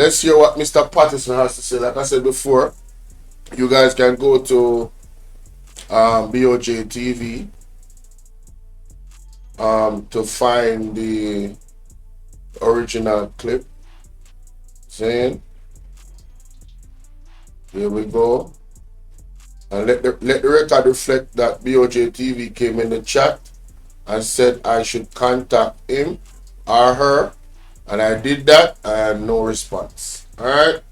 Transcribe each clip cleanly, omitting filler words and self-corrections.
Let's hear what Mr. Patterson has to say. Like I said before, you guys can go to BOJ TV to find the original clip. Saying, here we go. And let the record reflect that BOJ TV came in the chat and said I should contact him or her. And I did that. I had no response. Alright?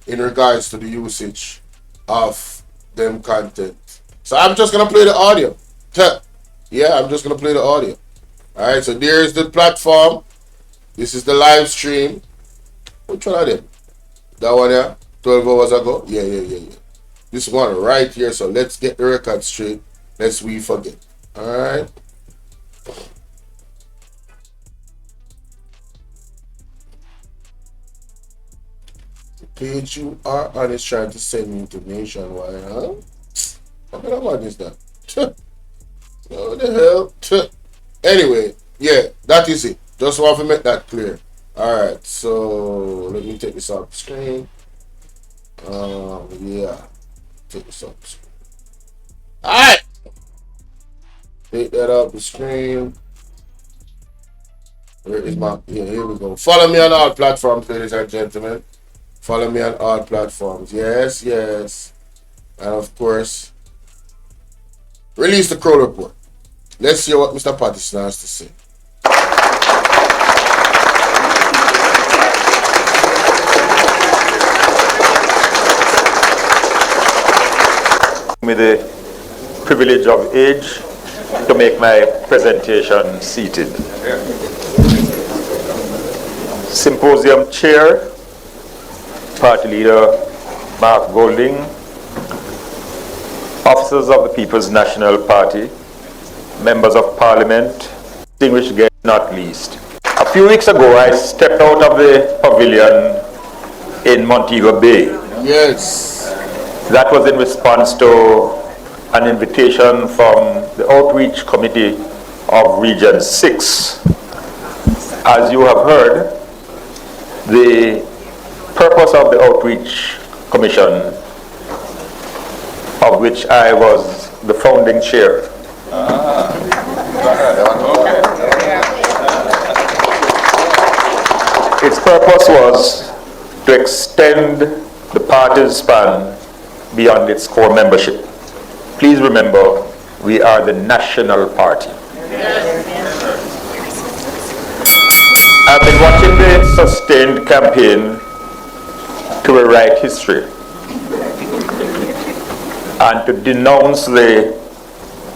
In regards to the usage of them content. So I'm just going to play the audio. Yeah, I'm just going to play the audio. Alright, so there is the platform. This is the live stream. Which one of them? That one here? 12 hours ago? Yeah. This one right here. So let's get the record straight. Lest we forget. Alright. The page you are on is trying to send me to Nationwide, huh? What kind of one is that? What the hell? Anyway, yeah, that is it. Just want to make that clear. Alright, so let me take this off the screen. Yeah. Take this off the screen. Alright! Take that off the screen. Where is my... Yeah, here we go. Follow me on all platforms, ladies and gentlemen. Follow me on all platforms. Yes. And of course, release the Crow Report. Let's hear what Mr. Patterson has to say. With the privilege of age to make my presentation seated. Symposium Chair, Party Leader Mark Golding, officers of the People's National Party, members of Parliament, distinguished guests not least. A few weeks ago, I stepped out of the pavilion in Montego Bay. Yes. That was in response to an invitation from the Outreach Committee of Region 6. As you have heard, the purpose of the Outreach Commission, of which I was the founding chair, its purpose was to extend the party's span beyond its core membership. Please remember, we are the national party. I've been watching the sustained campaign to rewrite history and to denounce the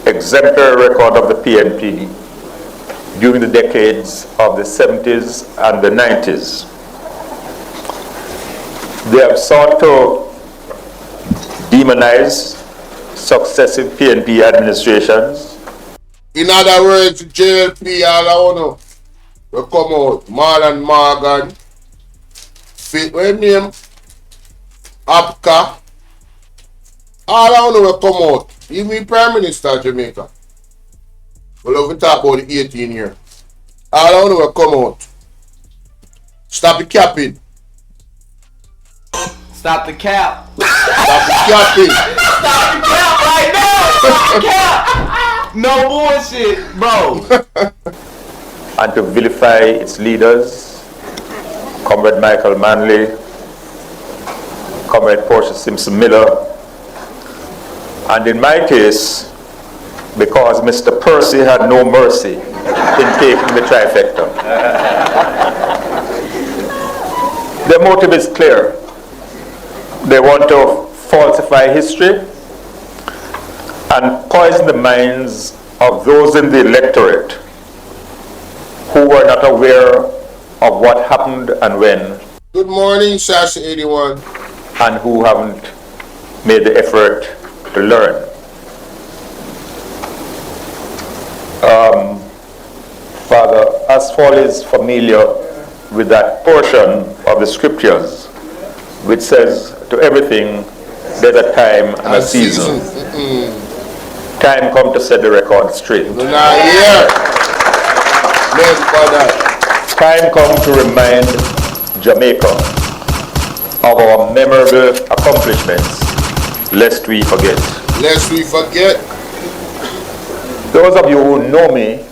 exemplary record of the PNP during the decades of the 70s and the 90s. They have sought to demonize successive PNP administrations. In other words, JLP, all I want to will come out. Marlon Morgan, fit with name, Apka, all I want to will come out. Even Prime Minister of Jamaica. We love to talk about the 18 here. All I want to will come out. Stop the capping. Stop the cap. Stop the capping. Stop the cap right now. Stop the cap. No bullshit, bro. And to vilify its leaders, Comrade Michael Manley, Comrade Portia Simpson Miller, and in my case, because Mr. Percy had no mercy in taking the trifecta. Their motive is clear. They want to falsify history and poison the minds of those in the electorate who were not aware of what happened and when. Good morning, Sassy 81. And who haven't made the effort to learn. Father Asphalt is familiar with that portion of the scriptures which says to everything there's a time and a season. Time come to set the record straight. Time come to remind Jamaica memorable accomplishments, lest we forget. Lest we forget. Those of you who know me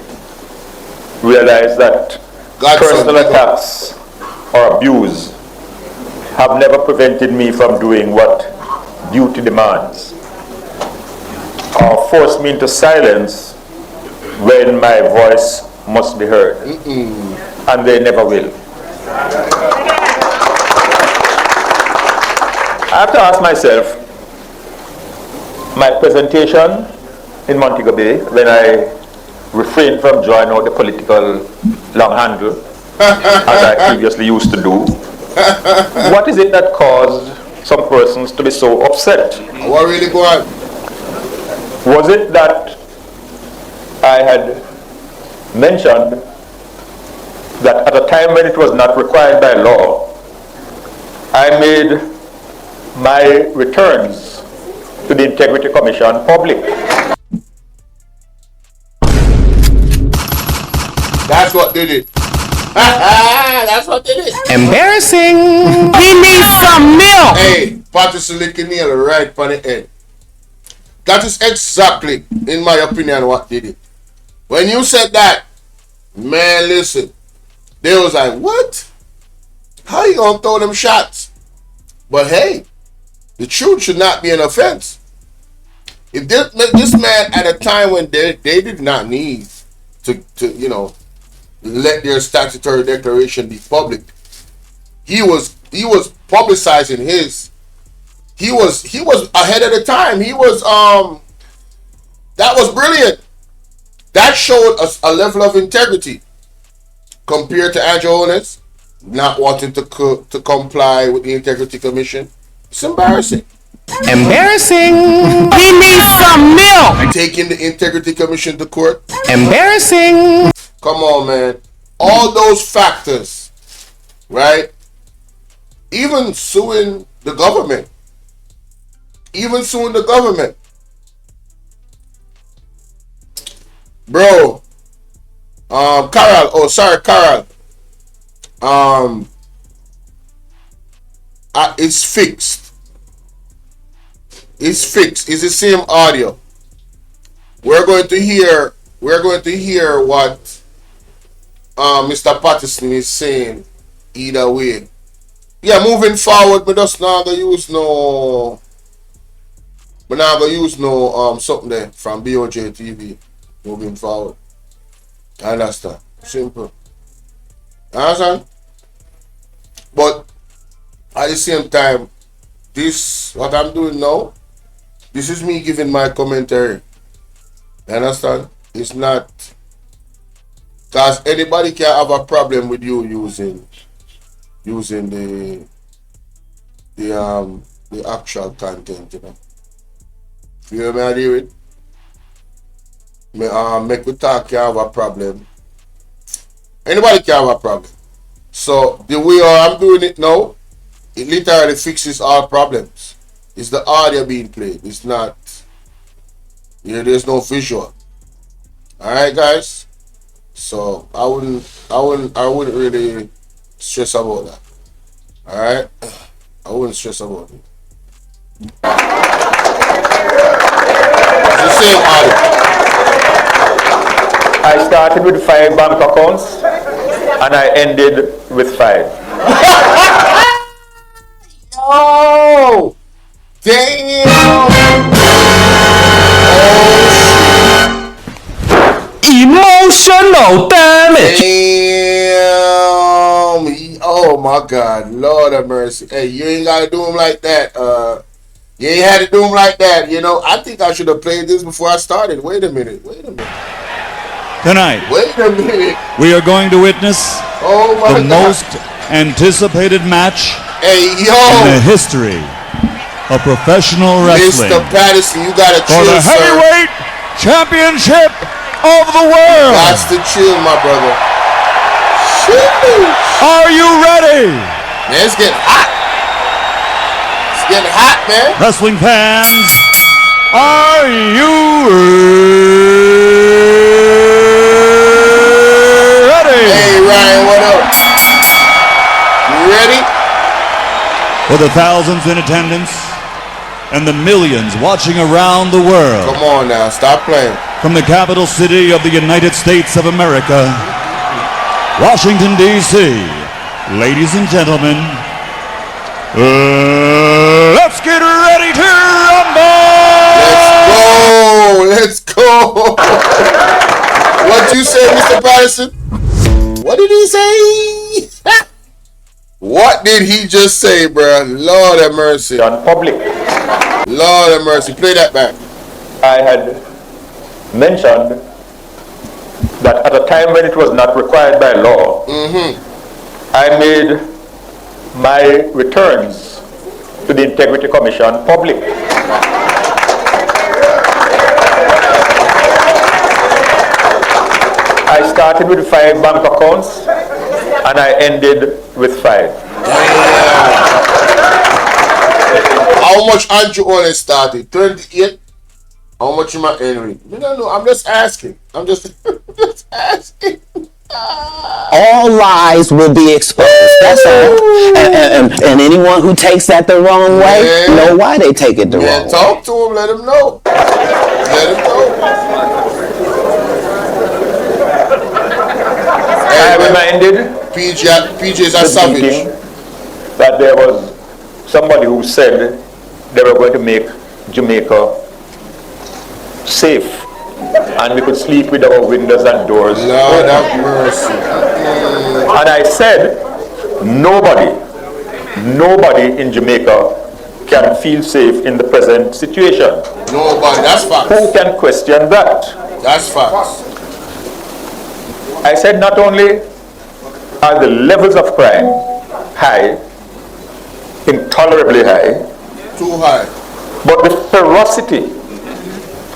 realize that personal attacks or abuse have never prevented me from doing what duty demands, or forced me into silence when my voice must be heard. And they never will. I have to ask myself, my presentation in Montego Bay, when I refrained from drawing out the political long handle, as I previously used to do, what is it that caused some persons to be so upset? What really going on? Was it that I had mentioned that at a time when it was not required by law, I made my returns to the Integrity Commission public? That's what did it. That's what did it. Embarrassing. He needs some milk. Hey, Patterson lick a nail right on the head. That is exactly, in my opinion, what did it. When you said that, man, listen, they was like, what? How you gonna throw them shots? But hey, the truth should not be an offense. If this man at a time when they did not need to let their statutory declaration be public, he was publicizing his. He was ahead of the time. He was that was brilliant. That showed us a level of integrity compared to Andrew Holness not wanting to comply with the Integrity Commission. It's embarrassing. Embarrassing. He needs some milk. Taking the Integrity Commission to court. Embarrassing. Come on, man. All those factors, right? Even suing the government. Bro. Carol. Oh, sorry, Carol. It's fixed. It's fixed. It's the same audio. We're going to hear what Mr. Patterson is saying either way. Yeah, moving forward, but just not gonna use no something there from BOJ TV. Moving forward. I understand. Simple. Understand? But at the same time, this what I'm doing now, this is me giving my commentary. You understand? It's not because anybody can have a problem with you using the actual content, you know. You know what I do it? Make we talk can have a problem. Anybody can have a problem. So the way I'm doing it now, it literally fixes all problems. It's the audio being played. It's not. There's no visual. All right, guys. So I wouldn't really stress about that. All right, I wouldn't stress about it. It's the same audio. I started with 5 bank accounts and I ended with 5. Oh, damn! Emotional damage. Damn! Oh my God, Lord have mercy. Hey, you ain't gotta do him like that. You ain't had to do him like that. You know, I think I should have played this before I started. Wait a minute. Tonight, Wait a minute. we are going to witness Oh my the God. most anticipated match Hey, in yo, the history of professional wrestling Mr. Patterson, you gotta for chill, the sir. heavyweight championship of the world. That's the chill, my brother. Sheesh. Are you ready? Man, it's getting hot. It's getting hot, man. Wrestling fans, are you ready? Hey, Ryan, what up? You ready? For the thousands in attendance and the millions watching around the world. Come on now, stop playing. From the capital city of the United States of America, Washington, D.C., ladies and gentlemen, let's get ready to rumble! Let's go! What you say, Mr. Patterson? What did he say? What did he just say, bro? Lord have mercy. On public. Lord have mercy. Play that back. I had mentioned that at a time when it was not required by law, I made my returns to the Integrity Commission public. I started with 5 bank accounts and I ended with 5. How much Andrew only started? 28? How much am I Henry? You don't know. I'm just asking. I'm just asking. All lies will be exposed. That's all. And anyone who takes that the wrong way, know why they take it the wrong way. Talk to him. Let him know. Let him know. I reminded PJs are savage. That there was somebody who said they were going to make Jamaica safe and we could sleep with our windows and doors open. Lord have mercy. And I said nobody in Jamaica can feel safe in the present situation. Nobody. That's facts. Who can question that? That's facts. I said not only are the levels of crime high, intolerably high, too high, but the ferocity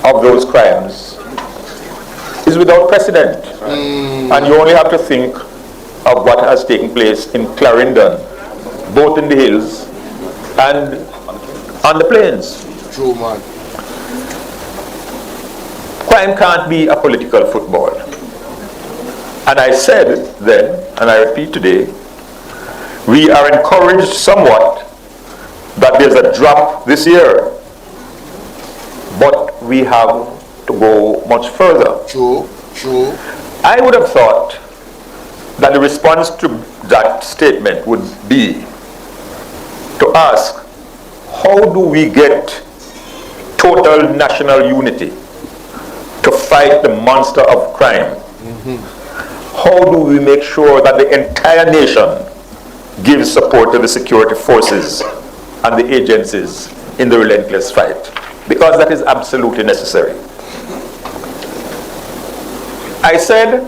of those crimes is without precedent. And you only have to think of what has taken place in Clarendon, both in the hills and on the plains. True, man. Crime can't be a political football. And I said then, and I repeat today, we are encouraged somewhat that there's a drop this year, but we have to go much further. True. I would have thought that the response to that statement would be to ask, how do we get total national unity to fight the monster of crime? How do we make sure that the entire nation gives support to the security forces and the agencies in the relentless fight? Because that is absolutely necessary. I said,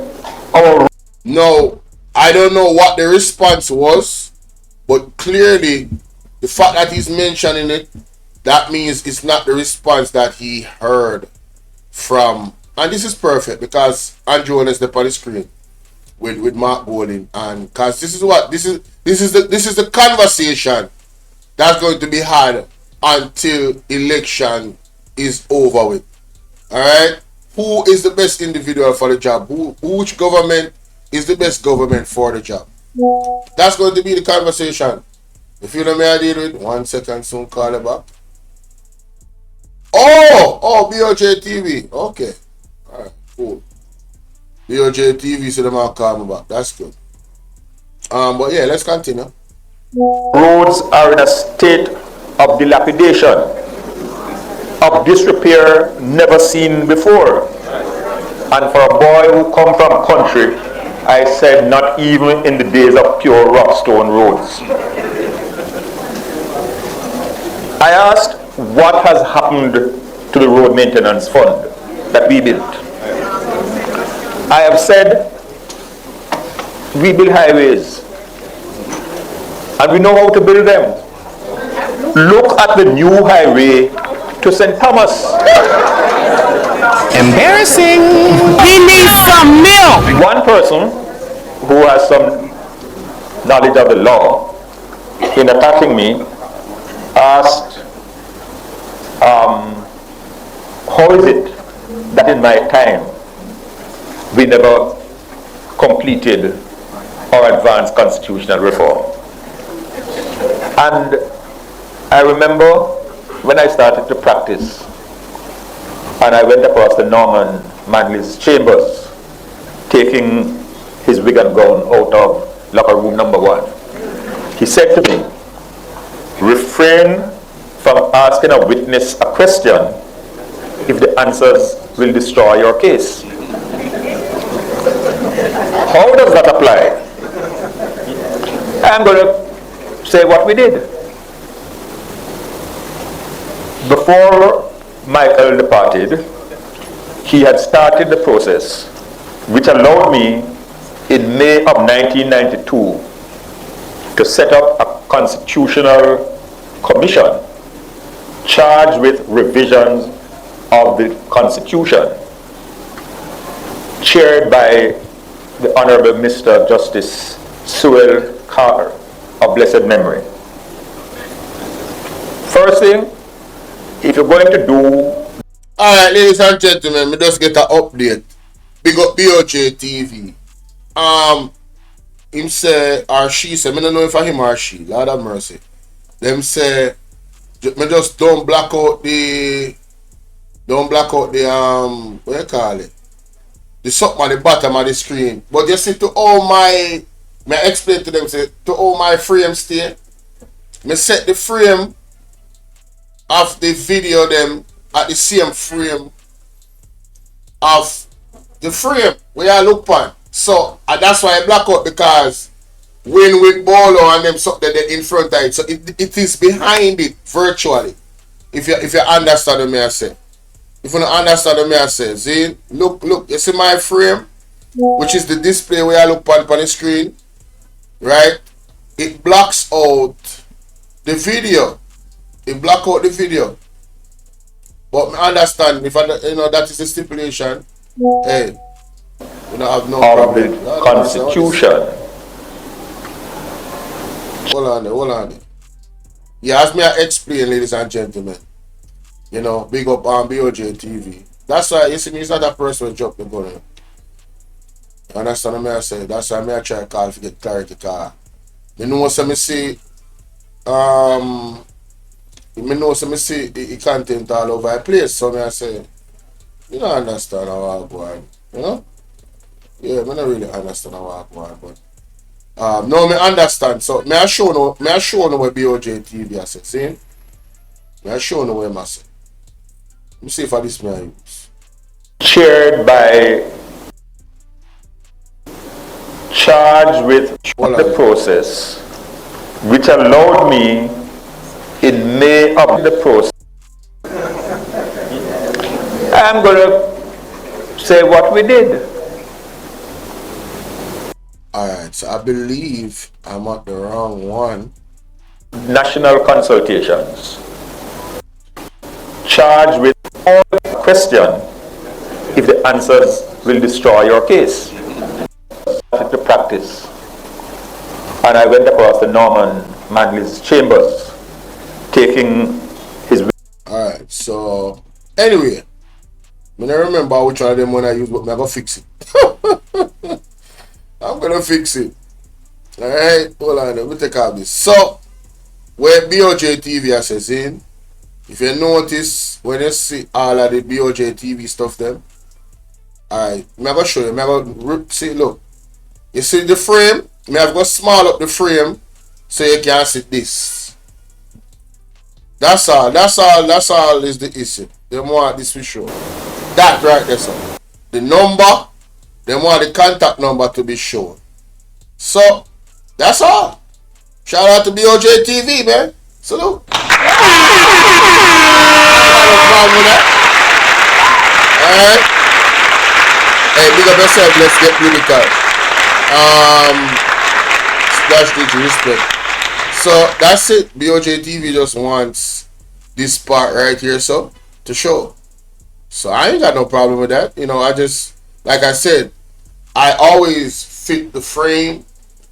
No, I don't know what the response was, but clearly the fact that he's mentioning it, that means it's not the response that he heard from. And this is perfect because Andrew is on the screen with Mark Bowling, and because this is the conversation that's going to be had until election is over with. All right, who is the best individual for the job? Which government is the best government for the job? That's going to be the conversation. If you know me, I deal with 1 second. Soon call it back. Oh, BOJ TV. Okay, all right, cool. BOJ TV, so them all call me back. That's good. But yeah, let's continue. Roads are in a state of dilapidation, of disrepair never seen before. And for a boy who come from country, I said not even in the days of pure rockstone roads. I asked what has happened to the road maintenance fund that we built. I have said we build highways and we know how to build them. Look at the new highway to St. Thomas. Embarrassing. He needs some milk. One person who has some knowledge of the law in attacking me asked, how is it that in my time we never completed or advanced constitutional reform? And I remember when I started to practice and I went across the Norman Manley's chambers, taking his wig and gown out of locker room number 1. He said to me, refrain from asking a witness a question if the answers will destroy your case. How does that apply? I'm going to say what we did. Before Michael departed, he had started the process which allowed me in May of 1992 to set up a constitutional commission charged with revisions of the Constitution, chaired by the Honorable Mr. Justice Sewell Carter of blessed memory. First thing, if you're going to do... Alright, ladies and gentlemen, me just get an update. Big up BOJ TV. Him say, or she say, I don't know if I him or she, Lord have mercy. Them say, me just don't black out the, what you call it? The something at the bottom of the screen. But you see, to all my, me explain to them, say, to all my frame stay, me set the frame of the video them at the same frame of the frame where I look on. So that's why I black out, because when with Bolo and them something that in front of it, so it is behind it virtually. If you understand what me I say. If you don't understand what me I say, see, look, you see my frame, which is the display where I look on the screen, right? It blocks out the video. It block out the video. But I understand, if that is the stipulation, hey, we don't have no problem. The Constitution. Hold on there. Yeah, as me I explain, ladies and gentlemen, big up on BOJ TV. That's why, you see me, it's not that person who dropped the gun. You understand what I say? That's why I try to call to get clarity, because you know what I say, the content all over the place, so I say, you don't understand how I go on, Yeah, I don't really understand how I go on, but no, me understand. So me I show no where BOJ TV I say, see? Me I show no where I say. Let me see if I this me I use. Chaired by, charged with the process, which allowed me in May of the process. I'm going to say what we did. Alright, so I believe I'm at the wrong one. National consultations. Charged with all question if the answers will destroy your case. To practice. And I went across the Norman Manley's chambers, taking his... Alright, so anyway, I don't remember which one of them when I use, but I'm gonna fix it. I'm gonna fix it. Alright, hold on, let me take out this. So, where BOJ TV says in, if you notice, when you see all of the BOJ TV stuff them, alright, I'm gonna show you, I'm gonna see, look. You see the frame? I'm gonna small up the frame so you can see this. That's all is the issue. They want this for sure. That right there, sir. The number, they want the contact number to be shown. So, that's all. Shout out to BOJ TV, man. Salute. Alright. Hey, big up yourself, let's get lyrical. Splash DJ respect. So that's it. BOJ TV just wants this part right here, so to show. So I ain't got no problem with that. I just, like I said, I always fit the frame.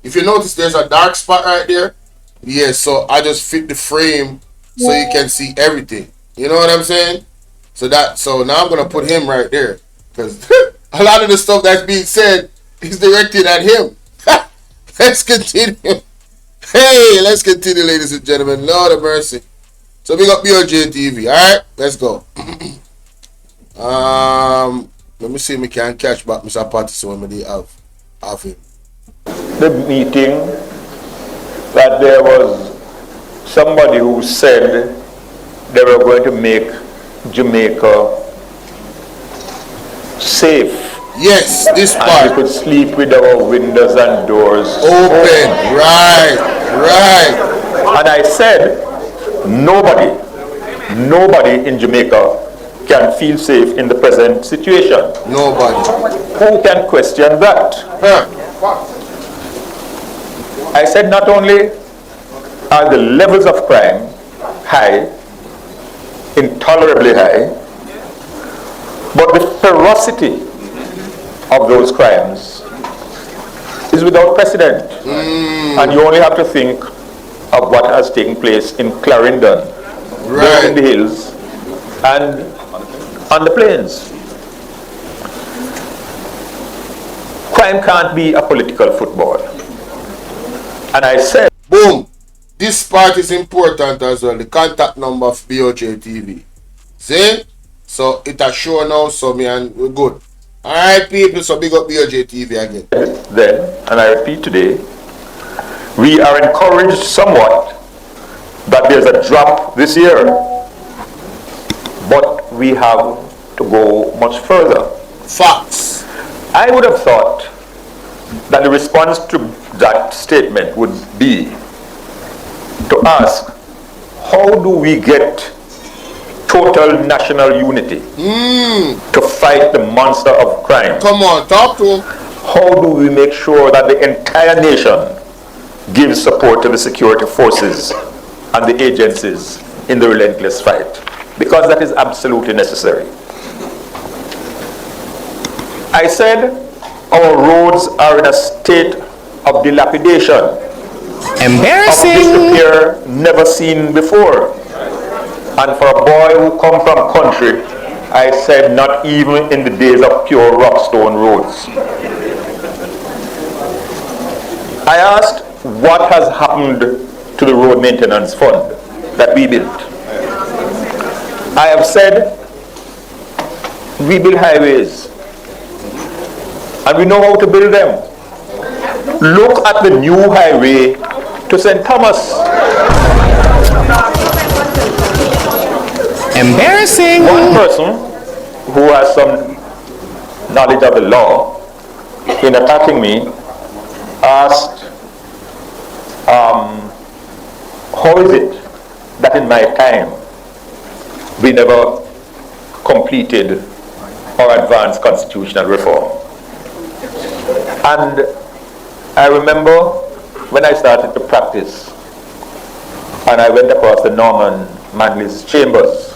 If you notice, there's a dark spot right there. Yeah, so I just fit the frame so you can see everything. You know what I'm saying? So now I'm gonna put him right there, because a lot of the stuff that's being said is directed at him. Let's continue. Hey, let's continue, ladies and gentlemen. Lord of mercy. So big up BOJ TV. Alright, let's go. Let me see if we can catch back Mr. Patterson when we have him. The meeting that there was somebody who said they were going to make Jamaica safe. Yes, this And part. we could sleep with our windows and doors Open. Right. And I said, nobody in Jamaica can feel safe in the present situation. Nobody. Who can question that? I said not only are the levels of crime high, intolerably high, but the ferocity of those crimes is without precedent. And you only have to think of what has taken place in Clarendon, Right. in the hills, and on the plains. Crime can't be a political football. And I said, Boom. This part is important as well. The contact number of BOJ TV. See? So it has shown now, so me and we're good. Alright, people, so big up BOJ TV again. then, and I repeat today, we are encouraged somewhat that there's a drop this year, but we have to go much further. Facts. I would have thought that the response to that statement would be to ask, how do we get total national unity to fight the monster of crime? Come on, talk to him. How do we make sure that the entire nation gives support to the security forces and the agencies in the relentless fight? Because that is absolutely necessary. I said our roads are in a state of dilapidation, Embarrassing. of disrepair never seen before. And for a boy who come from country, I said not even in the days of pure rockstone roads. I asked what has happened to the road maintenance fund that we built. I have said we build highways and we know how to build them. Look at the new highway to St. Thomas. Embarrassing. One person who has some knowledge of the law in attacking me asked, how is it that in my time we never completed or advanced constitutional reform? And I remember when I started to practice and I went across the Norman Manley's chambers.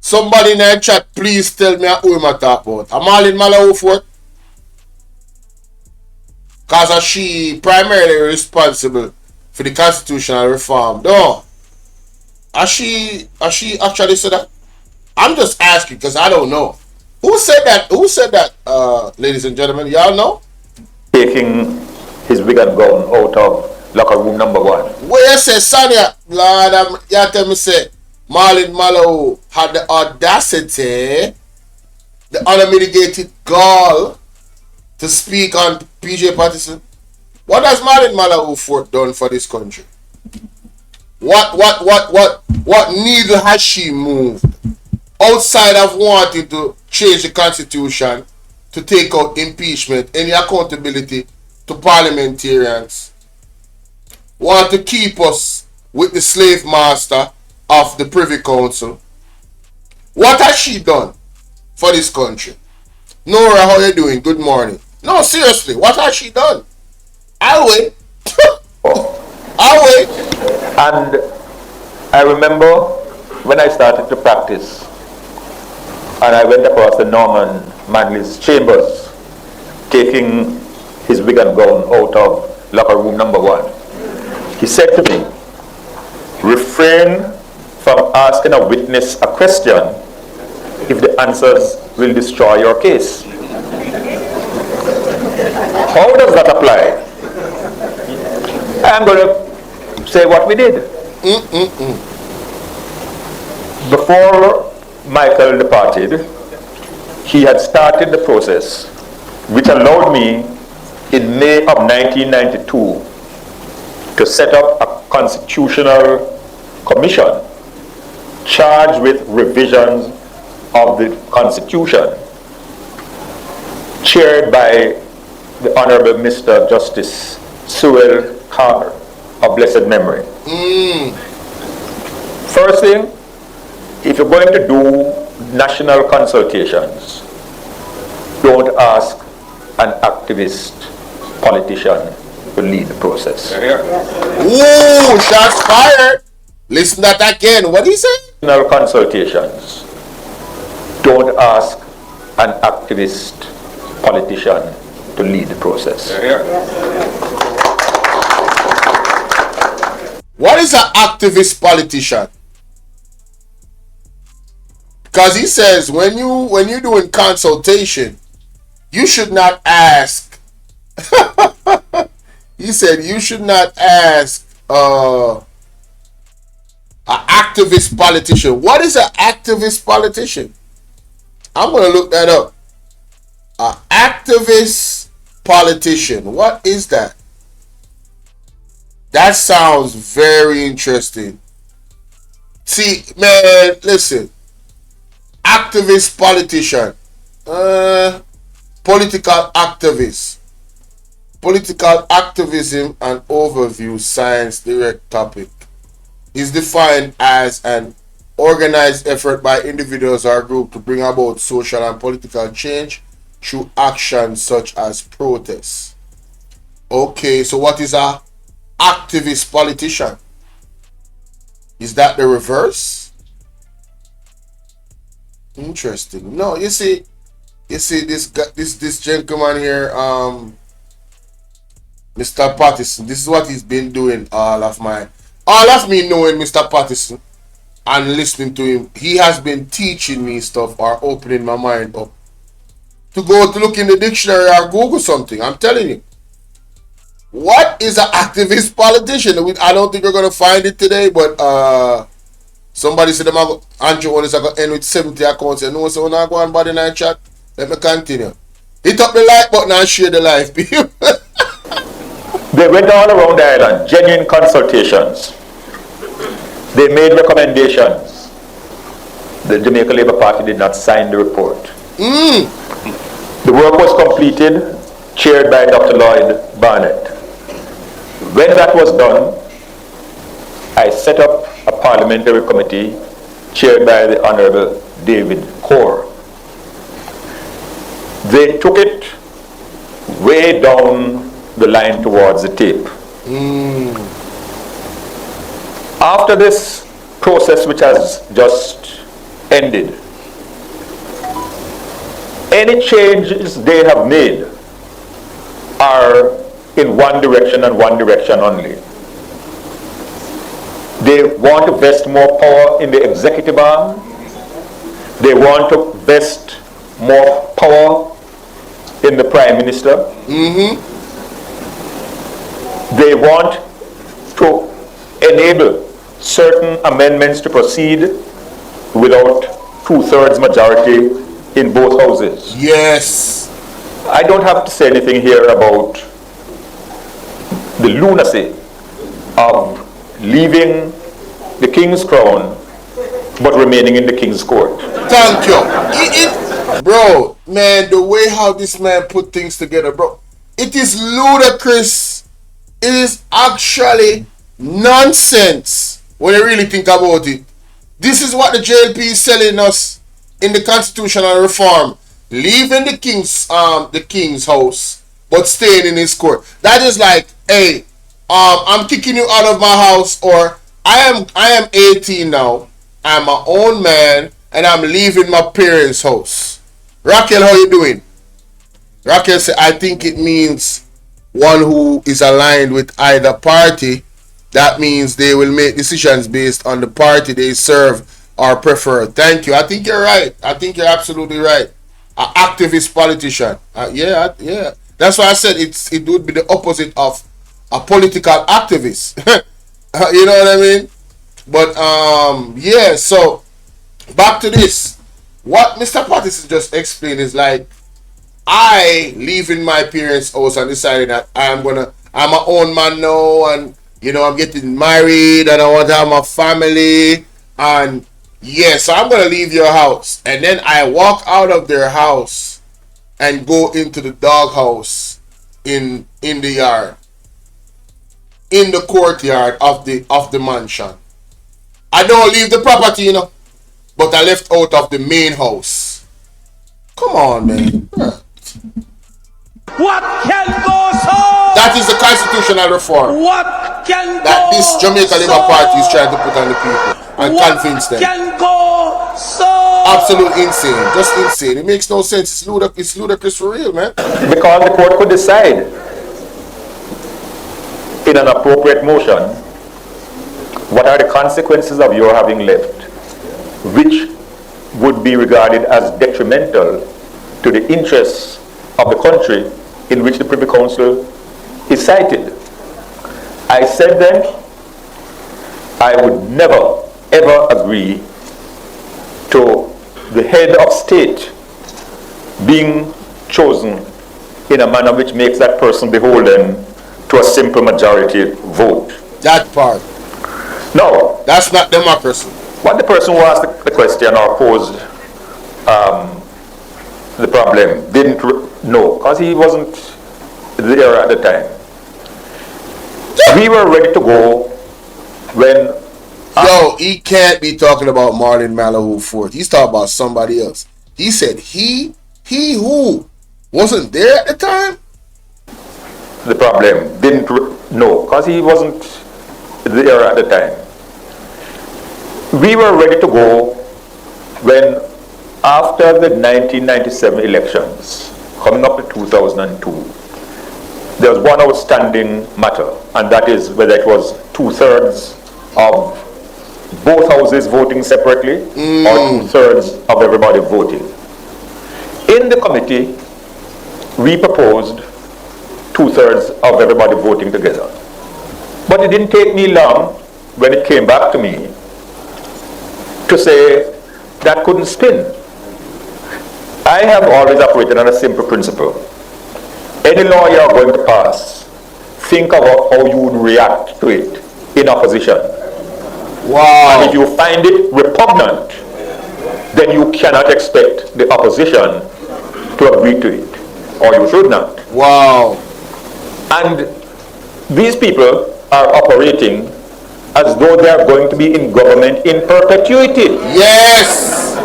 Somebody in the chat, please tell me who I'm talk about. I'm all in Malawi for it. Because she primarily responsible for the constitutional reform. No. Has she actually said that? I'm just asking because I don't know. Who said that? Who said that, ladies and gentlemen? Y'all know? Taking his wig and gown out of locker room number 1. Where you say, Sonia, Lord, you tell me say, Marlon Mallow had the audacity, the unmitigated gall to speak on PJ Patterson. What has Marlon Mallow Fort done for this country? What needle has she moved outside of wanting to change the constitution to take out impeachment, any accountability to parliamentarians? Want to keep us with the slave master of the Privy Council? What has she done for this country? Nora, how you doing? Good morning. No, seriously, what has she done? I'll wait. I'll wait. And I remember when I started to practice and I went across the Norman Manley's chambers, taking his wig and gown out of locker room number 1. He said to me, refrain from asking a witness a question if the answers will destroy your case. How does that apply? I'm going to say what we did. Before Michael departed, he had started the process which allowed me in May of 1992 to set up a constitutional commission charged with revisions of the Constitution, chaired by the Honorable Mr. Justice Sewell Carter of blessed memory. First thing, if you're going to do national consultations, don't ask an activist politician to lead the process. Ooh, shots fired. Listen that again. What did he say? National consultations, don't ask an activist politician to lead the process. What is an activist politician? Because he says when you're doing consultation, you should not ask. He said you should not ask an activist politician. What is an activist politician? I'm gonna look that up. An activist politician. What is that? That sounds very interesting. See, man, listen. Activist politician. Political activist. Political activism and overview science direct topic is defined as an organized effort by individuals or group to bring about social and political change through actions such as protests. Okay, so what is a activist politician? Is that the reverse? Interesting. No, you see this gentleman here, Mr. Patterson. This is what he's been doing all of me knowing Mr. Patterson and listening to him. He has been teaching me stuff or opening my mind up to go to look in the dictionary or Google something. I'm telling you. What is an activist politician? I don't think we're gonna find it today, but somebody said Andrew Wallace is going to end with 70 accounts. And no, so when I go on body night chat, let me continue. Hit up the like button and share the live, people. They went all around the island, genuine consultations. They made recommendations. The Jamaica Labour Party did not sign the report. The work was completed, chaired by Dr. Lloyd Barnett. When that was done, I set up a parliamentary committee chaired by the Honorable David Core. They took it way down the line towards the tape. After this process, which has just ended, any changes they have made are in one direction and one direction only. They want to vest more power in the executive arm. They want to vest more power in the Prime Minister. They want to enable certain amendments to proceed without 2/3 majority in both houses. Yes. I don't have to say anything here about the lunacy of leaving the King's Crown but remaining in the King's Court. Thank you. Bro, man, the way how this man put things together, bro, it is ludicrous. It is actually nonsense when you really think about it. This is what the JLP is selling us in the constitutional reform. Leaving the king's house but staying in his court. That is like, hey, I'm kicking you out of my house, or I am 18 now. I'm my own man and I'm leaving my parents' house. Raquel, how you doing? Raquel said, I think it means one who is aligned with either party. That means they will make decisions based on the party they serve or prefer. Thank you. I think you're right. I think you're absolutely right. An activist politician. Yeah. That's why I said it would be the opposite of a political activist. You know what I mean? But yeah, so back to this. What Mr. Patterson just explained is like I leaving my parents' house and deciding that I'm my own man now, and I'm getting married and I want to have my family, and so I'm gonna leave your house, and then I walk out of their house and go into the doghouse in the yard, in the courtyard of the mansion. I don't leave the property, but I left out of the main house. Come on, man. What can go so? That is the constitutional reform What can that go this Jamaica Labour Party is trying to put on the people and convince them. Can go so? Absolutely insane. Just insane. It makes no sense. It's ludicrous for real, man. Because the court could decide in an appropriate motion what are the consequences of your having left, which would be regarded as detrimental to the interests of the country in which the Privy Council is cited. I said then, I would never ever agree to the head of state being chosen in a manner which makes that person beholden to a simple majority vote. That part. No. That's not democracy. What the person who asked the question or posed the problem didn't know, because he wasn't there at the time. We were ready to go when... he can't be talking about Marlon Malahoo Ford. He's talking about somebody else. He said he who wasn't there at the time? The problem didn't know, because he wasn't there at the time. We were ready to go when, after the 1997 elections, coming up to 2002, there was one outstanding matter, and that is whether it was 2/3 of both houses voting separately or 2/3 of everybody voting. In the committee, we proposed 2/3 of everybody voting together. But it didn't take me long when it came back to me to say that couldn't spin. I have always operated on a simple principle. Any law you are going to pass, think about how you would react to it in opposition. Wow. And if you find it repugnant, then you cannot expect the opposition to agree to it, or you should not. Wow. And these people are operating as though they are going to be in government in perpetuity. Yes.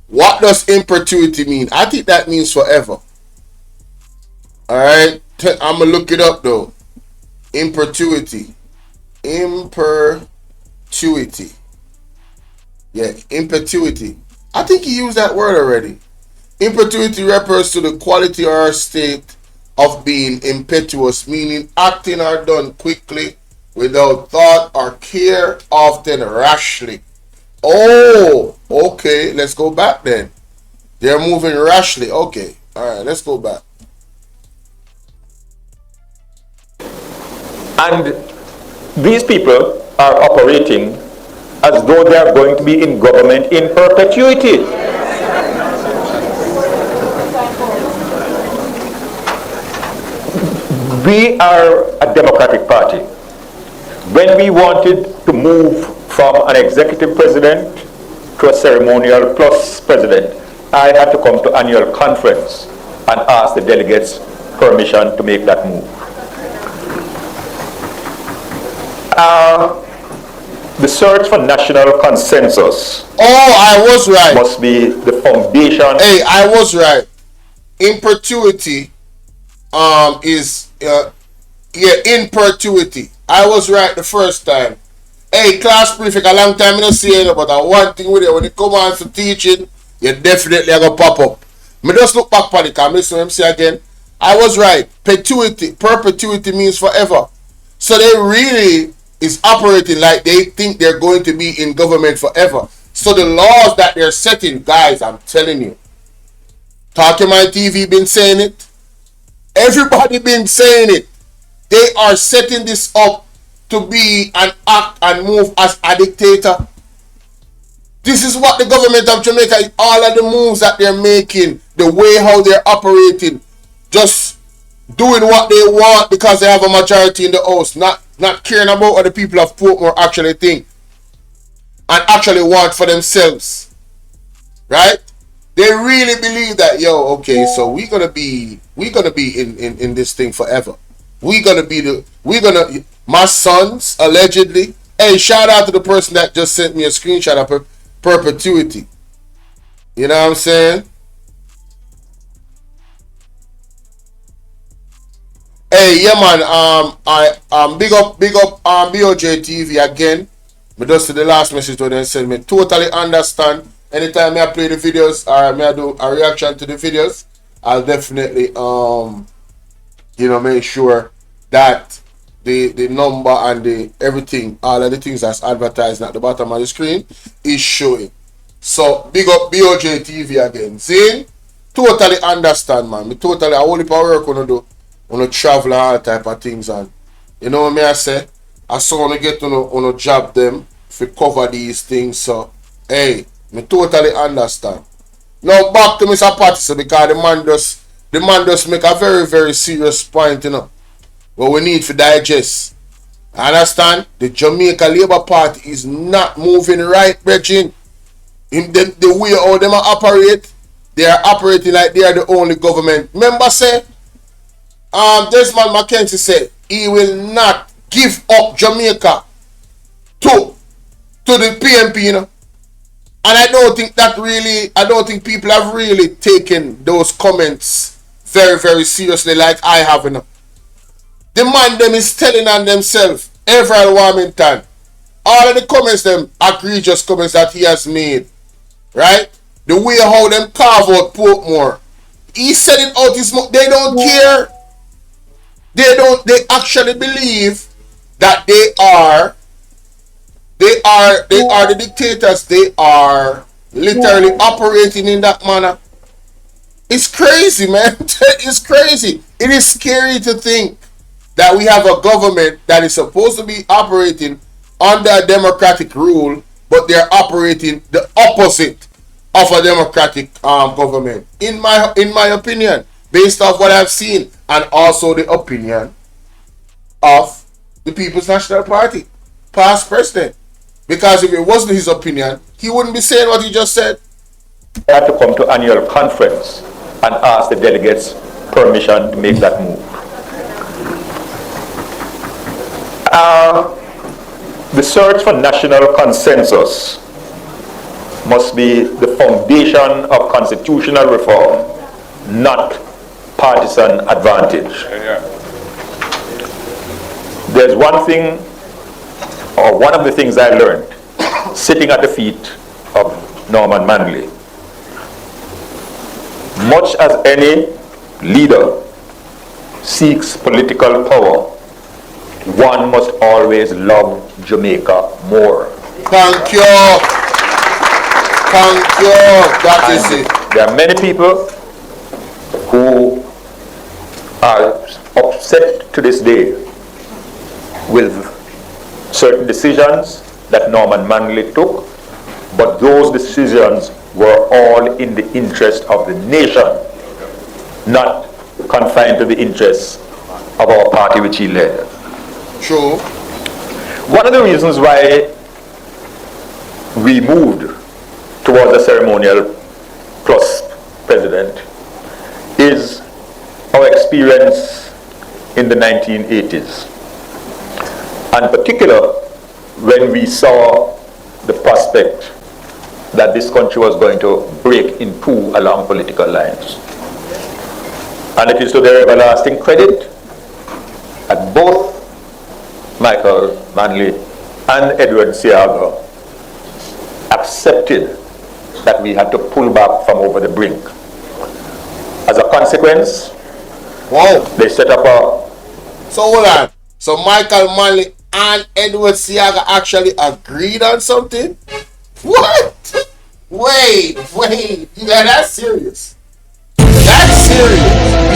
What does in perpetuity mean? I think that means forever. Alright, I'm gonna look it up though. In perpetuity. In perpetuity. Yeah, in perpetuity. I think he used that word already. In perpetuity refers to the quality or state of being impetuous, meaning acting or done quickly, without thought or care, often rashly. Oh, okay, let's go back then. They're moving rashly. Okay, alright, let's go back. And these people are operating as though they are going to be in government in perpetuity. We are a democratic party. When we wanted to move from an executive president to a ceremonial plus president, I had to come to annual conference and ask the delegates permission to make that move. The search for national consensus. Oh, I was right. Must be the foundation. Hey, I was right. In perpetuity is in perpetuity. I was right the first time. Hey, class prefect, a long time I don't see it, but one thing with it, when it comes on to teaching, you definitely are going to pop up. Me just look back on it, listen to him say again. I was right. Perpetuity means forever. So they really is operating like they think they're going to be in government forever. So the laws that they're setting, guys, I'm telling you. Talking My TV been saying it. Everybody been saying it. They are setting this up to be and act and move as a dictator. This is what the government of Jamaica, all of the moves that they're making, the way how they're operating, just doing what they want because they have a majority in the house, not caring about what the people of Portmore actually think and actually want for themselves, right? They really believe that, yo, okay, so we're gonna be in this thing forever. My sons allegedly. Hey, shout out to the person that just sent me a screenshot of perpetuity. You know what I'm saying? Hey, yeah, man. Big up, BOJ TV again. But just to the last message to them send me. Totally understand. Anytime I play the videos or I do a reaction to the videos, I'll definitely make sure that the number and the everything, all of the things that's advertised at the bottom of the screen is showing. So big up BOJ TV again. See? Totally understand, man. I only power work on do on a travel and all type of things, and you know what I say? I saw want to get on a job them to cover these things. So hey, me totally understand. Now back to Mr. Patterson, because the man just make a very, very serious point, what we need to digest. Understand? The Jamaica Labour Party is not moving right, Brethren. In the way how them operate, they are operating like they are the only government. Remember, say, Desmond Mackenzie said he will not give up Jamaica to the PNP, And I don't think people have really taken those comments very, very seriously like I have, The man them is telling on themselves, Everett Warmington, all of the comments, them egregious comments that he has made, right? The way how them carve out Portmore. He said it out his mouth. They don't care. They actually believe that they are the dictators. They are literally operating in that manner. It's crazy, man. It's crazy. It is scary to think that we have a government that is supposed to be operating under a democratic rule, but they're operating the opposite of a democratic government. In my opinion, based off what I've seen, and also the opinion of the People's National Party, past president. Because if it wasn't his opinion, he wouldn't be saying what he just said. They had to come to annual conference and ask the delegates permission to make that move. The search for national consensus must be the foundation of constitutional reform, not partisan advantage. There's one thing, or one of the things I learned sitting at the feet of Norman Manley. Much as any leader seeks political power, one must always love Jamaica more. Thank you. Thank you. That is it. There are many people who are upset to this day with certain decisions that Norman Manley took, but those decisions were all in the interest of the nation, not confined to the interests of our party which he led. True. One of the reasons why we moved towards a ceremonial plus president is our experience in the 1980s. And in particular, when we saw the prospect that this country was going to break in two along political lines. And it is to their everlasting credit that both Michael Manley and Edward Siaga accepted that we had to pull back from over the brink. As a consequence, wow, they set up a... So hold on. So Michael Manley and Edward Siaga actually agreed on something? What? Wait. Yeah, that's serious. That's serious.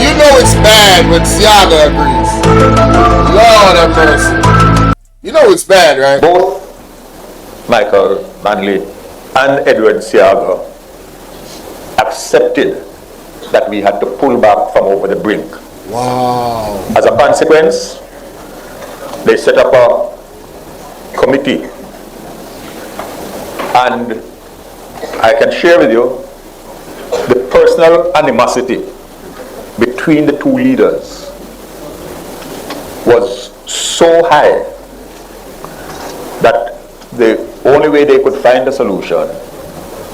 You know it's bad when Siaga agrees. Lord have mercy. You know it's bad, right? Both Michael Manley and Edward Siaga accepted that we had to pull back from over the brink. Wow. As a consequence, they set up a committee, and I can share with you the personal animosity between the two leaders was so high that the only way they could find a solution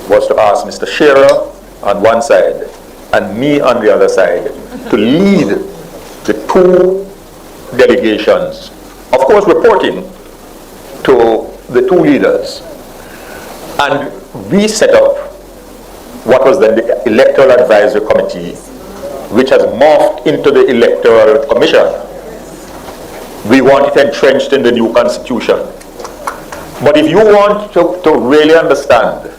was to ask Mr. Shearer on one side and me on the other side to lead the two delegations, of course reporting to the two leaders. And we set up what was then the Electoral Advisory Committee, which has morphed into the Electoral Commission. We want it entrenched in the new constitution. But if you want to really understand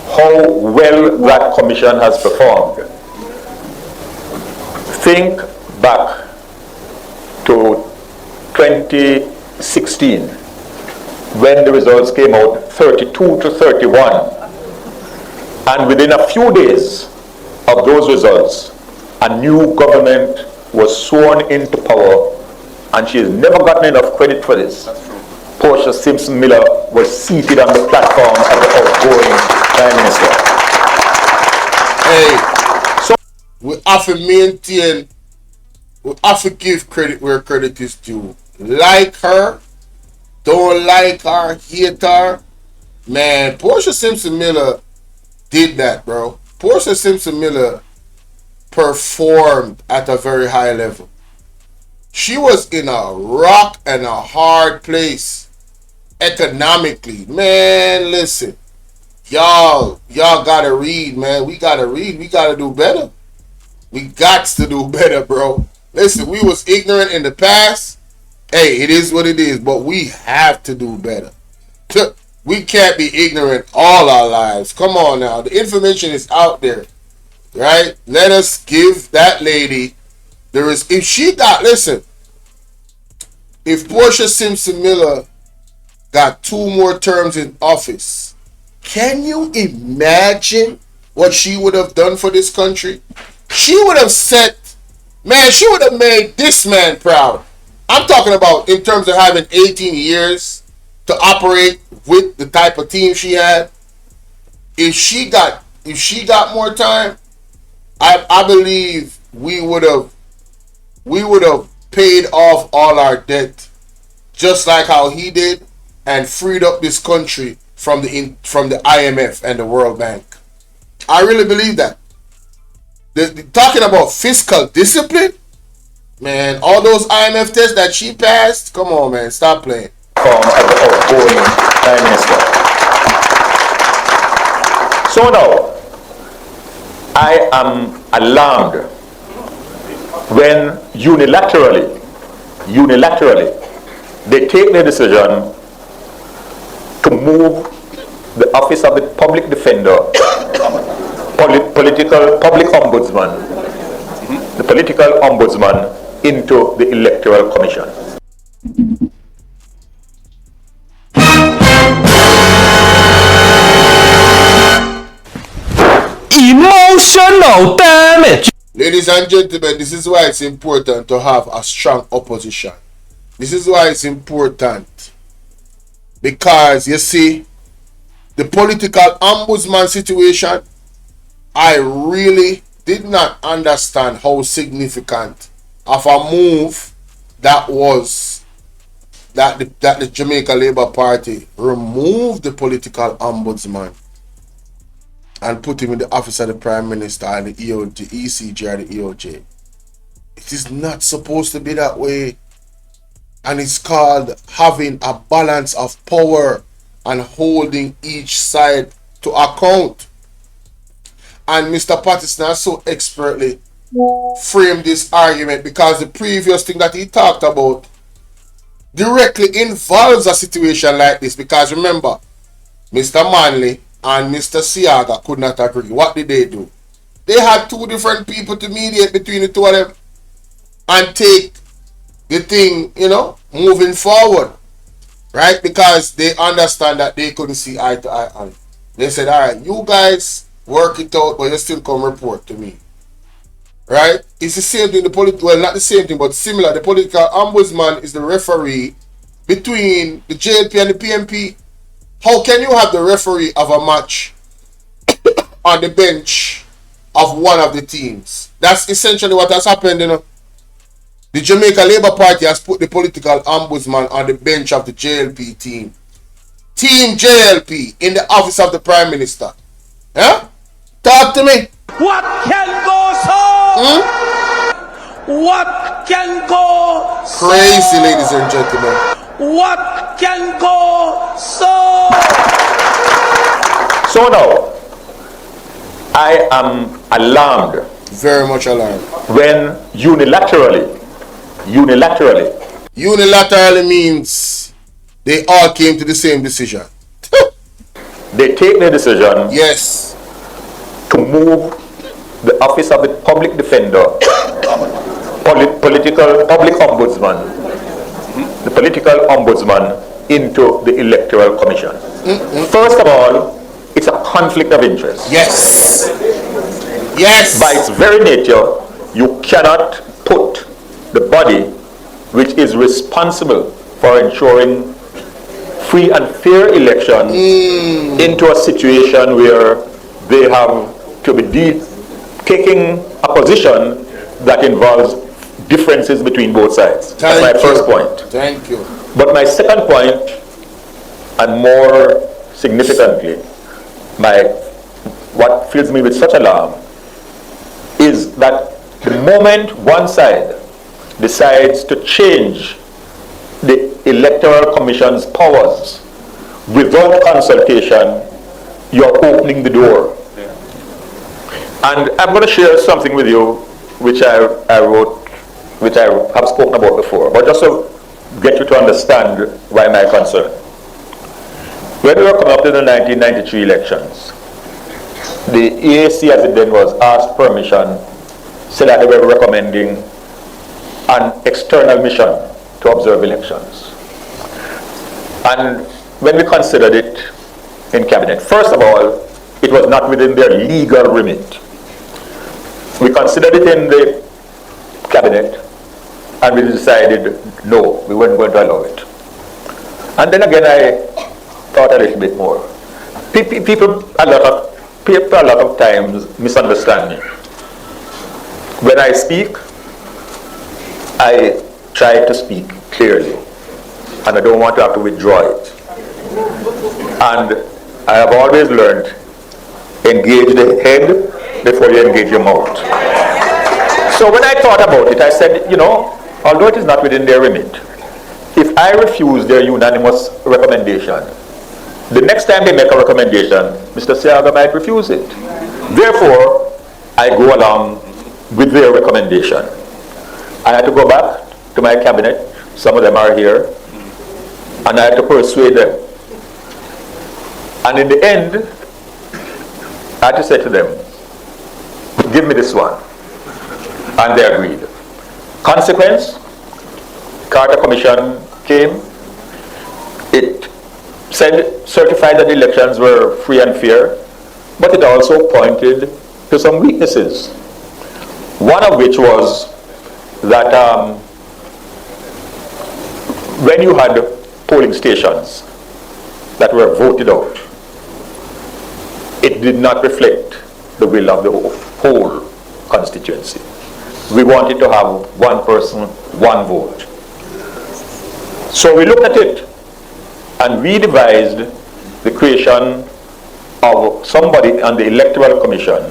how well that commission has performed, think back to 2016 when the results came out 32 to 31. And within a few days of those results, a new government was sworn into power, and she has never gotten enough credit for this. Portia Simpson Miller was seated on the platform as the outgoing Prime Minister. Hey, so we have to maintain, we have to give credit where credit is due. Like her, don't like her, hate her. Man, Portia Simpson Miller did that, bro. Portia Simpson Miller performed at a very high level. She was in a rock and a hard place economically. Man, listen. Y'all gotta read, man. We gotta read. We gotta do better. We got to do better, bro. Listen, we was ignorant in the past. Hey, it is what it is, but we have to do better. We can't be ignorant all our lives. Come on now. The information is out there, right? Let us give that lady if she got, listen, if Portia Simpson Miller got 2 more terms in office, can you imagine what she would have done for this country? She would have she would have made this man proud. I'm talking about in terms of having 18 years to operate with the type of team she had. If she got more time, I believe we would have paid off all our debt, just like how he did, and freed up this country from the IMF and the World Bank. I really believe that. Talking about fiscal discipline, man, all those IMF tests that she passed, come on, man, stop playing. As the outgoing Prime Minister. So now, I am alarmed when unilaterally, they take the decision to move the office of the public defender, public ombudsman, the political ombudsman into the Electoral Commission. Emotional damage. Ladies and gentlemen, this is why it's important to have a strong opposition. This is why it's important. Because, you see, the political ombudsman situation, I really did not understand how significant of a move that was that the Jamaica Labour Party removed the political ombudsman and put him in the office of the Prime Minister and the ECJ or the EOJ. It is not supposed to be that way. And it's called having a balance of power and holding each side to account. And Mr. Patterson has so expertly framed this argument because the previous thing that he talked about directly involves a situation like this. Because remember, Mr. Manley and Mr. Siaga could not agree. What did they do? They had 2 different people to mediate between the 2 of them and take the thing, moving forward, right? Because they understand that they couldn't see eye to eye on it. They said, all right, you guys work it out, but you still come report to me. Right? It's the same thing, well, not the same thing, but similar. The political ombudsman is the referee between the JLP and the PMP. How can you have the referee of a match on the bench of one of the teams? That's essentially what has happened, you know. The Jamaica Labour Party has put the political ombudsman on the bench of the JLP team. Team JLP in the office of the Prime Minister. Huh? Talk to me. What can go so? What can go so? Crazy, ladies and gentlemen. What can go so? So now, I am alarmed. Very much alarmed. When unilaterally means they all came to the same decision. they take the decision Yes. to move the office of the public defender, the political ombudsman into the electoral commission. First of all, it's a conflict of interest. Yes. Yes. By its very nature, you cannot put the body which is responsible for ensuring free and fair election into a situation where they have to be taking a position that involves differences between both sides. That's my first point. Thank you. But my second point, and more significantly, what fills me with such alarm, is that the moment one side decides to change the Electoral Commission's powers without consultation, you're opening the door. And I'm going to share something with you which I wrote, which I have spoken about before, but just to get you to understand why my concern. When we were coming up to the 1993 elections, the EAC as it then was asked permission, said that they were recommending an external mission to observe elections. And when we considered it in cabinet, first of all, it was not within their legal remit. We considered it in the cabinet and we decided no, we weren't going to allow it. And then again I thought a little bit more. People a lot of times misunderstand me. When I speak, I try to speak clearly, and I don't want to have to withdraw it. And I have always learned, engage the head before you engage your mouth. So when I thought about it, I said, you know, although it is not within their remit, if I refuse their unanimous recommendation, the next time they make a recommendation, Mr. Siaga might refuse it. Therefore, I go along with their recommendation. I had to go back to my cabinet, some of them are here, and I had to persuade them. And in the end, I had to say to them, give me this one. And they agreed. Consequence, Carter Commission came. It certified that the elections were free and fair, but it also pointed to some weaknesses. One of which was that when you had polling stations that were voted out, it did not reflect the will of the whole constituency. We wanted to have one person, one vote. So we looked at it and we devised the creation of somebody on the Electoral Commission.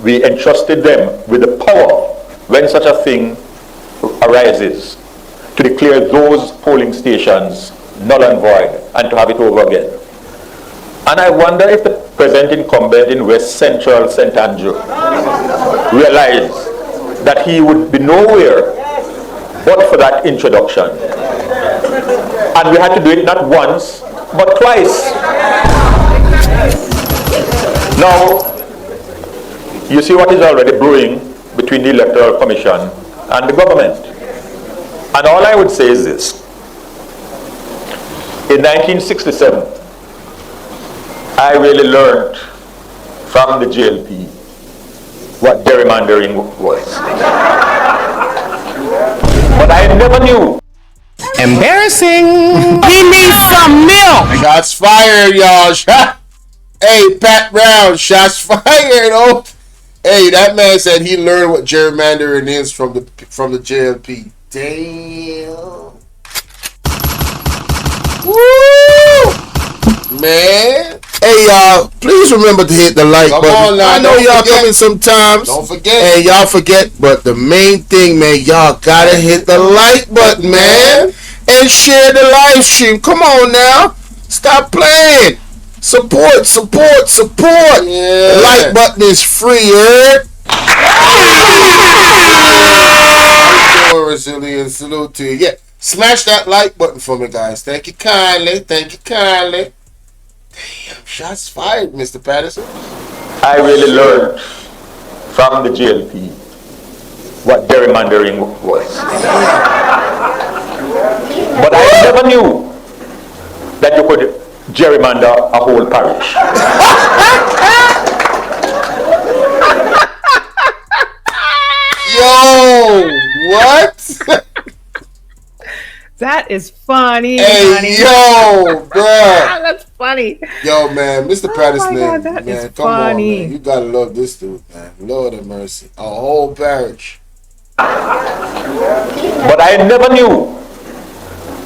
We entrusted them with the power, when such a thing arises, to declare those polling stations null and void and to have it over again. And I wonder if the present incumbent in West Central St. Andrew realized that he would be nowhere but for that introduction. And we had to do it not once, but twice. Now, you see what is already brewing between the Electoral Commission and the government. And all I would say is this. In 1967, I really learned from the JLP what gerrymandering was. But I never knew. Embarrassing. He needs some milk. Shots fired, y'all. Hey, Pat Brown, shots fired. Oh, hey, that man said he learned what gerrymandering is from the JLP. Damn. Woo! Man. Hey, y'all, please remember to hit the like button. On now, I know y'all coming sometimes. Don't forget. Hey, y'all forget, but the main thing, man, y'all gotta hit the like button, man. And share the live stream. Come on now. Stop playing. Support. Yeah. The like button is free, Resilience, salute to you. Yeah. Smash that like button for me, guys. Thank you kindly. Damn, shots fired, Mr. Patterson. I really learned from the JLP what gerrymandering was. But I never knew that you could gerrymander a whole parish. Yo, what? That is funny. Hey, honey. yo, bro. That's funny. Yo, man, Mr. Patterson, God, that man, is come on, funny. man. You gotta love this dude, man. Lord have mercy. A whole parish. But I never knew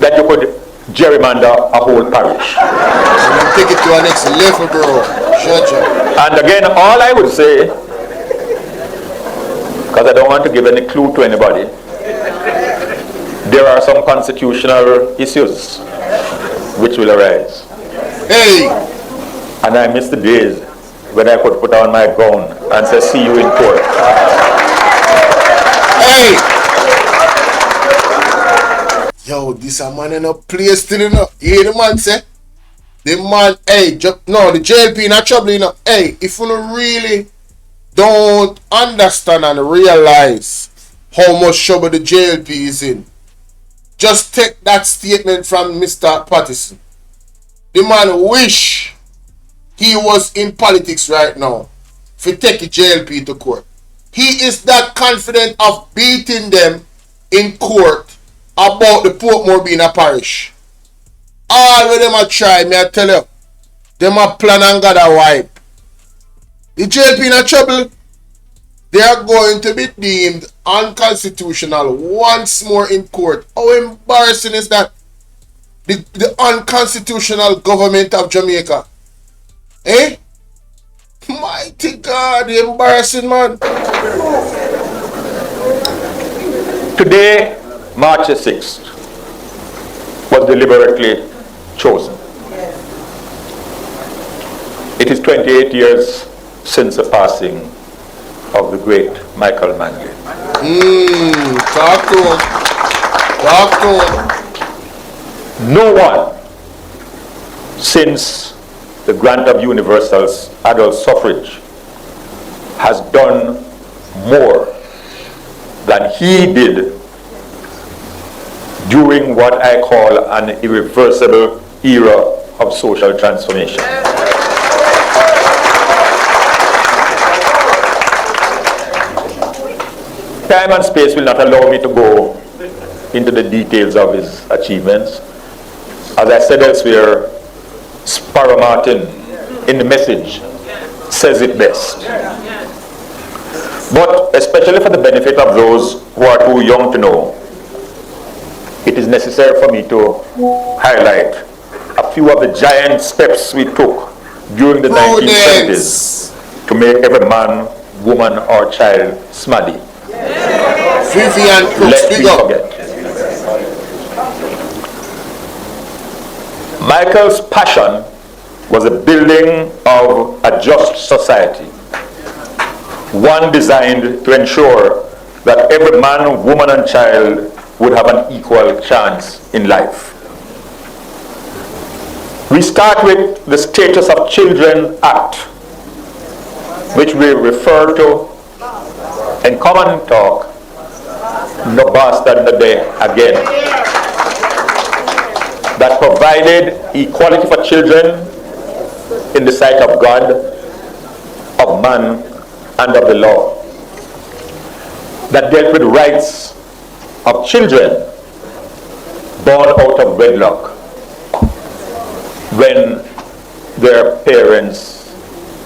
that you could gerrymander a whole parish. Take it to our next level, bro. Shut up. And again, all I would say, because I don't want to give any clue to anybody, there are some constitutional issues which will arise. Hey! And I miss the days when I could put on my gown and say, see you in court. Hey! Yo, this a man in a place still enough. You hear the man say? The man, hey, no, the JLP in a trouble, you know. Hey, if you really don't understand and realize how much trouble the JLP is in, just take that statement from Mr. Patterson. The man wish he was in politics right now for take the JLP to court. He is that confident of beating them in court about the Portmore being a parish. All of them a try, me I tell you. Them a plan and got a wipe. The JLP in a trouble. They are going to be deemed unconstitutional once more in court. How embarrassing is that? The unconstitutional government of Jamaica. Eh? Mighty God, embarrassing, man. Today, March 6th, was deliberately chosen. It is 28 years since the passing of the great Michael Manley. Talk to him. No one since the grant of universal adult suffrage has done more than he did during what I call an irreversible era of social transformation. Time and space will not allow me to go into the details of his achievements. As I said elsewhere, Sparrow Martin in the message says it best. But especially for the benefit of those who are too young to know, it is necessary for me to highlight a few of the giant steps we took during the 1970s to make every man, woman, or child smaddy. Lest we forget. Michael's passion was the building of a just society, one designed to ensure that every man, woman, and child would have an equal chance in life. We start with the Status of Children Act, which we refer to in common talk, no bastard no day again, that provided equality for children in the sight of God, of man, and of the law, that dealt with rights of children born out of wedlock when their parents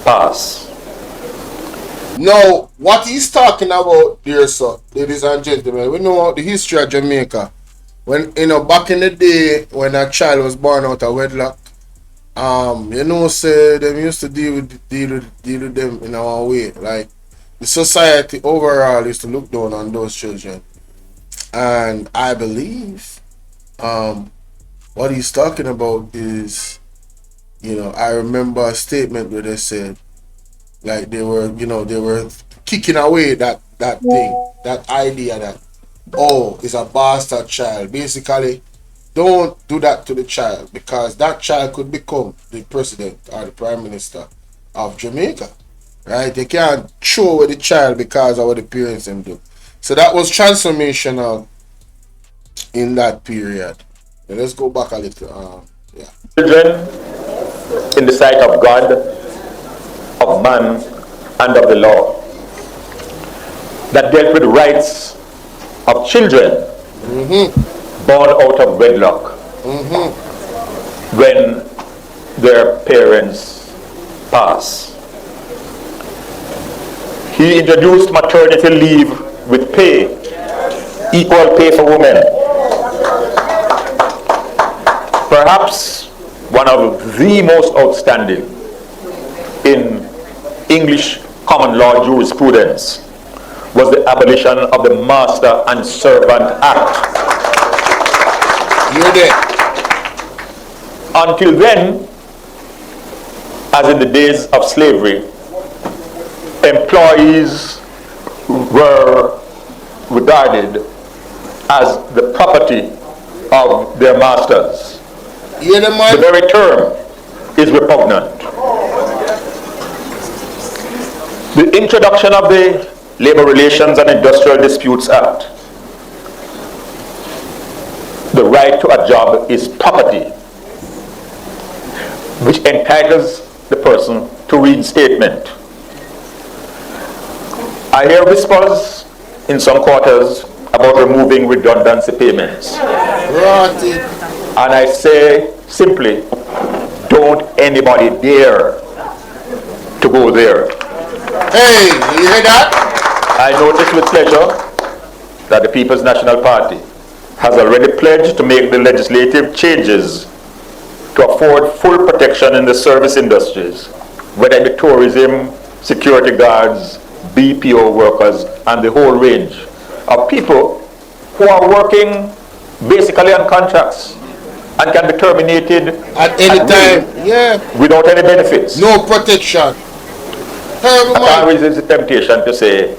pass. Now, what he's talking about, dear sir, ladies and gentlemen, we know the history of Jamaica. When, back in the day, when a child was born out of wedlock, say them used to deal with them in our way. Like, the society overall used to look down on those children. And I believe, what he's talking about is, I remember a statement where they said, like they were kicking away that thing, that idea that, it's a bastard child. Basically, don't do that to the child, because that child could become the president or the prime minister of Jamaica. Right? They can't throw away the child because of what the parents them do. So that was transformational in that period. Now let's go back a little. Children in the sight of God, of man, and of the law, that dealt with rights of children born out of wedlock when their parents pass. He introduced maternity leave with pay, equal pay for women. Perhaps one of the most outstanding in English common law jurisprudence was the abolition of the Master and Servant Act. You're there. Until then, as in the days of slavery, employees were regarded as the property of their masters. The very term is repugnant. The introduction of the Labor Relations and Industrial Disputes Act, the right to a job is property, which entitles the person to reinstatement. I hear whispers in some quarters about removing redundancy payments. And I say simply, don't anybody dare to go there. Hey, you hear that? I notice with pleasure that the People's National Party has already pledged to make the legislative changes to afford full protection in the service industries, whether it be tourism, security guards, BPO workers, and the whole range of people who are working basically on contracts and can be terminated at any time, without any benefits. No protection. I can't resist the temptation to say,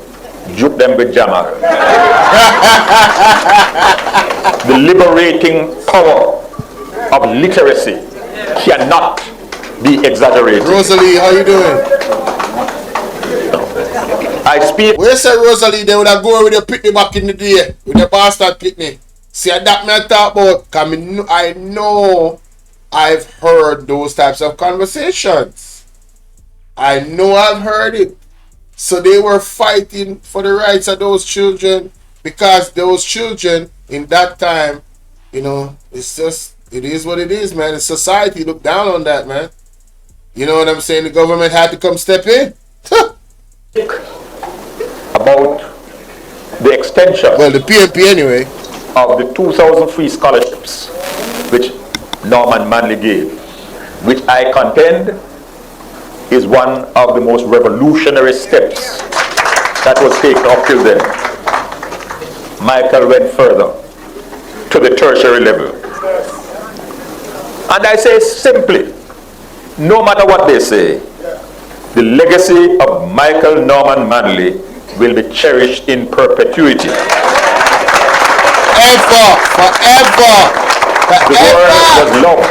juke them with jammer. The liberating power of literacy cannot be exaggerated. Rosalie, how you doing? I speak. Where say Rosalie, they would have go with your pitney back in the day, with the bastard pitney. See, that me I talk about, because I know I've heard those types of conversations. I know I've heard it. So they were fighting for the rights of those children, because those children in that time, it's just, it is what it is, man. The society looked down on that, man. You know what I'm saying? The government had to come step in. About the extension. Well, the PNP anyway. Of the 2,000 free scholarships which Norman Manley gave, which I contend is one of the most revolutionary steps that was taken up till then. Michael went further to the tertiary level. And I say simply, no matter what they say, the legacy of Michael Norman Manley will be cherished in perpetuity. Forever. The word was love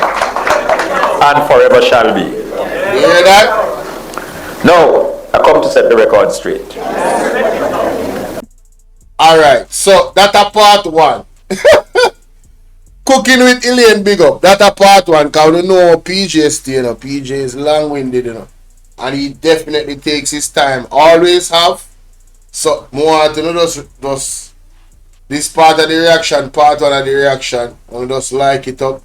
and forever shall be. You hear that? No, I come to set the record straight. Alright, so that's a part one. Cooking with Elaine, big up. That a part one, cause we know PJ stay, you know. PJ is long-winded, you know. And he definitely takes his time. Always have. So more to know just this part of the reaction, part one of the reaction. And just like it up.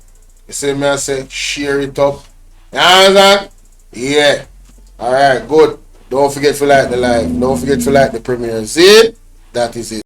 You see me I say share it up. You understand? Yeah. Alright, good. Don't forget to like the live. Don't forget to like the premiere. See? That is it.